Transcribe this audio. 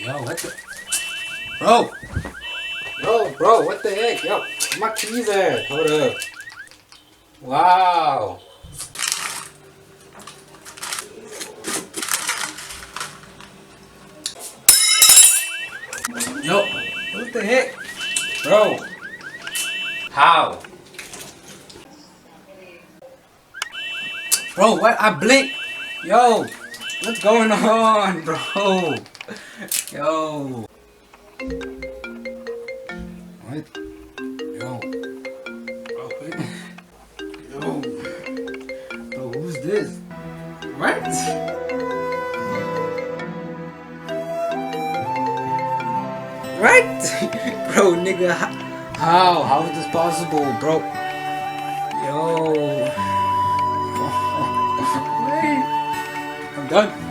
Yo, what the? Bro! Yo, bro, what the heck? Yo, where my keys at? Hold up. Wow. Yo, what the heck? Bro. How? Bro, what? I blinked. Yo, what's going on, bro? Yo. What? Yo. Bro, what? Yo. Bro, who's this? What? What? Bro, nigga, how? How is this possible, bro? Yo. Wait. I'm done.